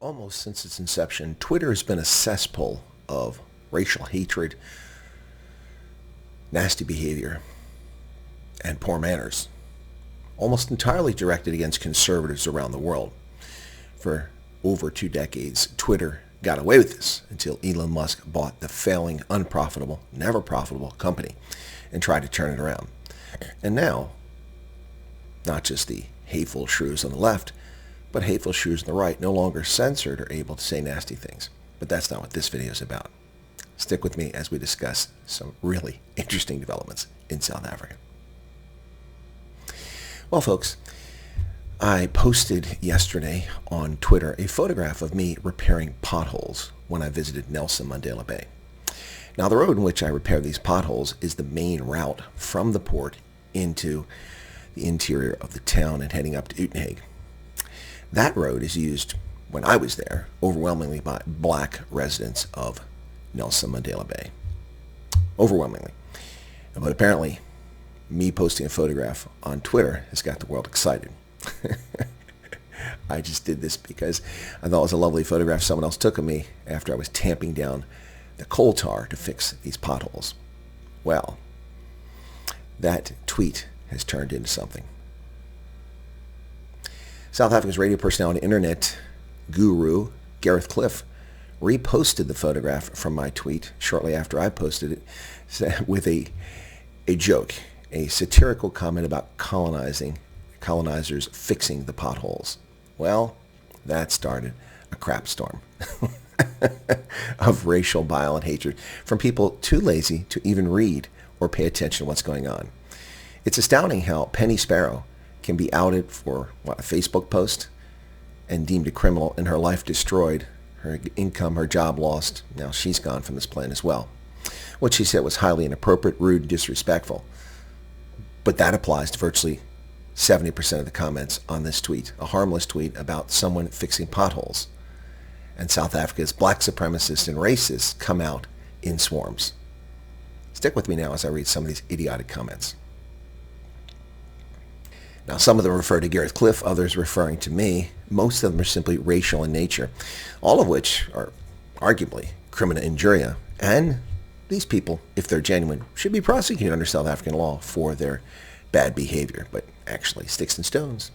almost since its inception, Twitter has been a cesspool of racial hatred, nasty behavior, and poor manners, almost entirely directed against conservatives around the world. For over 2 decades, Twitter got away with this until Elon Musk bought the failing, unprofitable, never profitable company and tried to turn it around. And now, not just the hateful shrews on the left, but hateful shrews on the right, no longer censored or able to say nasty things. But that's not what this video is about. Stick with me as we discuss some really interesting developments in South Africa. Well, folks, I posted yesterday on Twitter a photograph of me repairing potholes when I visited Nelson Mandela Bay. Now, the road in which I repair these potholes is the main route from the port into the interior of the town and heading up to Uitenhage. That road is used, when I was there, overwhelmingly by black residents of Nelson Mandela Bay. Overwhelmingly. But apparently, me posting a photograph on Twitter has got the world excited. I just did this because I thought it was a lovely photograph someone else took of me after I was tamping down the coal tar to fix these potholes. Well, that tweet has turned into something. South Africa's radio personality and internet guru, Gareth Cliff, reposted the photograph from my tweet shortly after I posted it with a joke, a satirical comment about colonizers fixing the potholes. Well, that started a crap storm of racial bile and hatred from people too lazy to even read or pay attention to what's going on. It's astounding how Penny Sparrow can be outed for a Facebook post and deemed a criminal and her life destroyed, her income, her job lost. Now she's gone from this planet as well. What she said was highly inappropriate, rude, disrespectful. But that applies to virtually 70% of the comments on this tweet, a harmless tweet about someone fixing potholes. And South Africa's black supremacists and racists come out in swarms. Stick with me now as I read some of these idiotic comments. Now, some of them refer to Gareth Cliff, others referring to me. Most of them are simply racial in nature, all of which are arguably crimina injuria. And these people, if they're genuine, should be prosecuted under South African law for their bad behavior. But actually, sticks and stones.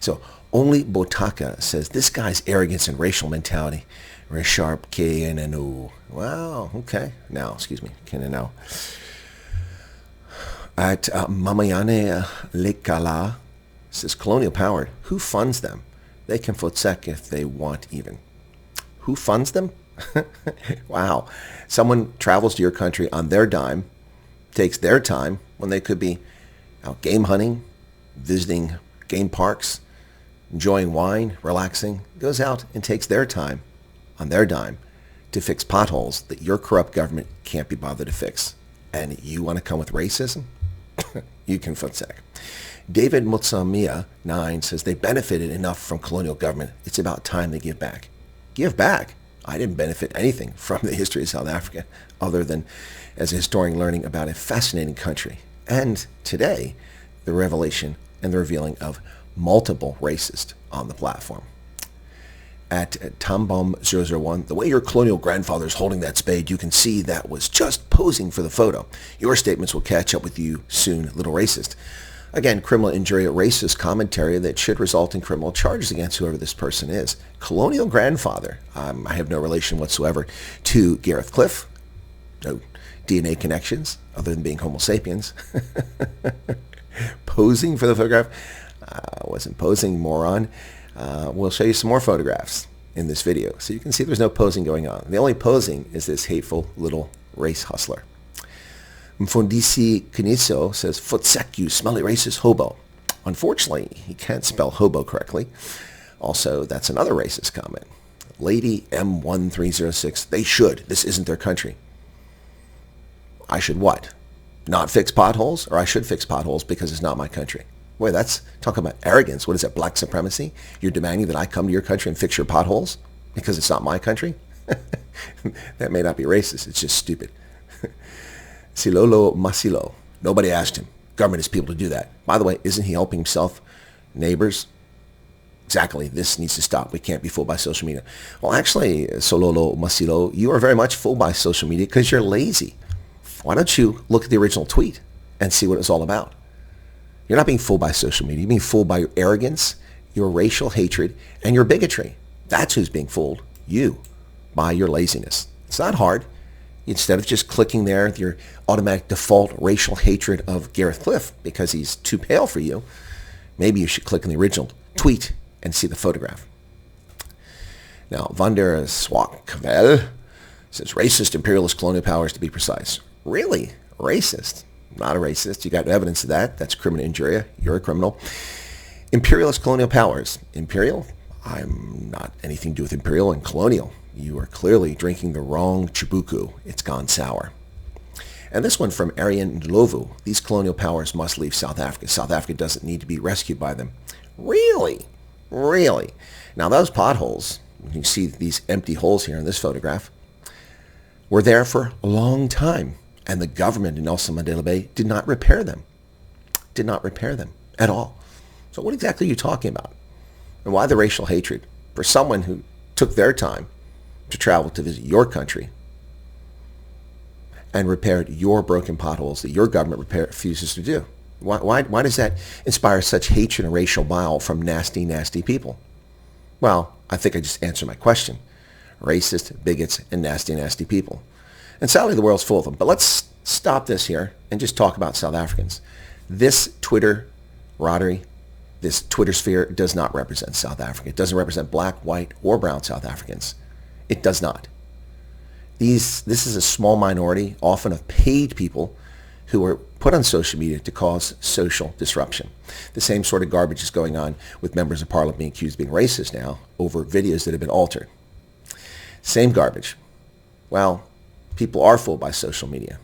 So, only Botaka says, this guy's arrogance and racial mentality. Resharp K-N-N-O. Wow, okay. Now, excuse me, K-N-N-O. At Mamayane Lekala says, colonial power, who funds them? They can fotsek if they want even. Who funds them? Wow. Someone travels to your country on their dime, takes their time when they could be out game hunting, visiting game parks, enjoying wine, relaxing, goes out and takes their time on their dime to fix potholes that your corrupt government can't be bothered to fix. And you want to come with racism? You can fotsek. David Mutsamia 9 says they benefited enough from colonial government. It's about time they give back. Give back? I didn't benefit anything from the history of South Africa other than as a historian learning about a fascinating country. And today, the revelation and the revealing of multiple racists on the platform. At Tambom001, the way your colonial grandfather is holding that spade, you can see that was just posing for the photo. Your statements will catch up with you soon, little racist. Again, criminal injury, racist commentary that should result in criminal charges against whoever this person is. Colonial grandfather. I have no relation whatsoever to Gareth Cliff. No DNA connections other than being Homo sapiens. Posing for the photograph. Wasn't posing, moron. We'll show you some more photographs in this video. So you can see there's no posing going on. The only posing is this hateful little race hustler. Mfundisi Kiniso says, fotsek, you smelly racist hobo. Unfortunately, he can't spell hobo correctly. Also, that's another racist comment. Lady M1306, they should. This isn't their country. I should what? Not fix potholes? Or I should fix potholes because it's not my country? Boy, that's talking about arrogance. What is that, black supremacy? You're demanding that I come to your country and fix your potholes because it's not my country? That may not be racist. It's just stupid. Silolo Masilo. Nobody asked him. Government is people to do that. By the way, isn't he helping himself? Neighbors? Exactly. This needs to stop. We can't be fooled by social media. Well, actually, Sololo Masilo, you are very much fooled by social media because you're lazy. Why don't you look at the original tweet and see what it's all about? You're not being fooled by social media. You're being fooled by your arrogance, your racial hatred, and your bigotry. That's who's being fooled. You, by your laziness. It's not hard. Instead of just clicking there, your automatic default racial hatred of Gareth Cliff because he's too pale for you, maybe you should click on the original tweet and see the photograph. Now, Van der Swakvel says, racist, imperialist, colonial powers to be precise. Really? Racist? Not a racist. You got evidence of that. That's criminal injuria. You're a criminal. Imperialist, colonial powers. Imperial? I'm not anything to do with imperial and colonial. You are clearly drinking the wrong chibuku. It's gone sour. And this one from Arian Ndlovu. These colonial powers must leave South Africa. South Africa doesn't need to be rescued by them. Really? Really? Now those potholes, you see these empty holes here in this photograph, were there for a long time. And the government in Nelson Mandela Bay did not repair them. Did not repair them at all. So what exactly are you talking about? And why the racial hatred for someone who took their time to travel to visit your country and repaired your broken potholes that your government refuses to do? Why does that inspire such hatred and racial bile from nasty, nasty people? Well, I think I just answered my question. Racist, bigots, and nasty, nasty people. And sadly, the world's full of them. But let's stop this here and just talk about South Africans. This Twitter rotary, this Twitter sphere does not represent South Africa. It doesn't represent black, white, or brown South Africans. It does not. This is a small minority, often of paid people, who are put on social media to cause social disruption. The same sort of garbage is going on with members of parliament being accused of being racist now over videos that have been altered. Same garbage. Well, people are fooled by social media.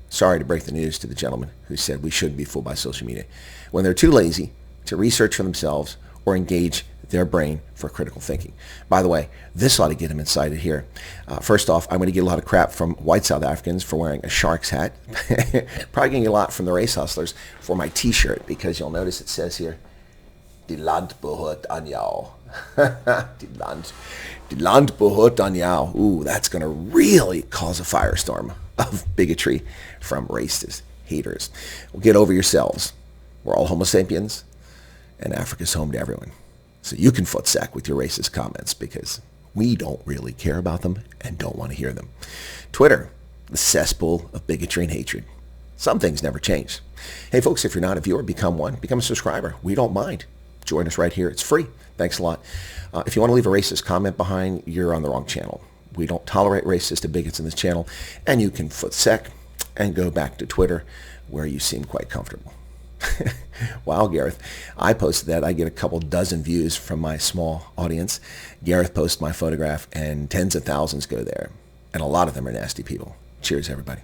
Sorry to break the news to the gentleman who said we shouldn't be fooled by social media. When they're too lazy to research for themselves or engage their brain for critical thinking. By the way, this ought to get them incited here. First off, I'm going to get a lot of crap from white South Africans for wearing a Sharks hat. Probably going to get a lot from the race hustlers for my t-shirt, because you'll notice it says here, Die Land behoort aan jou. Die Land behoort aan jou. Ooh, that's going to really cause a firestorm of bigotry from racist haters. Well, get over yourselves. We're all Homo sapiens, and Africa's home to everyone. So you can footsack with your racist comments because we don't really care about them and don't want to hear them. Twitter, the cesspool of bigotry and hatred. Some things never change. Hey folks, if you're not a viewer, become one. Become a subscriber. We don't mind. Join us right here. It's free. Thanks a lot. If you want to leave a racist comment behind, you're on the wrong channel. We don't tolerate racist and bigots in this channel. And you can footsack and go back to Twitter where you seem quite comfortable. Wow, Gareth. I posted that. I get a couple dozen views from my small audience. Gareth posts my photograph and tens of thousands go there. And a lot of them are nasty people. Cheers, everybody.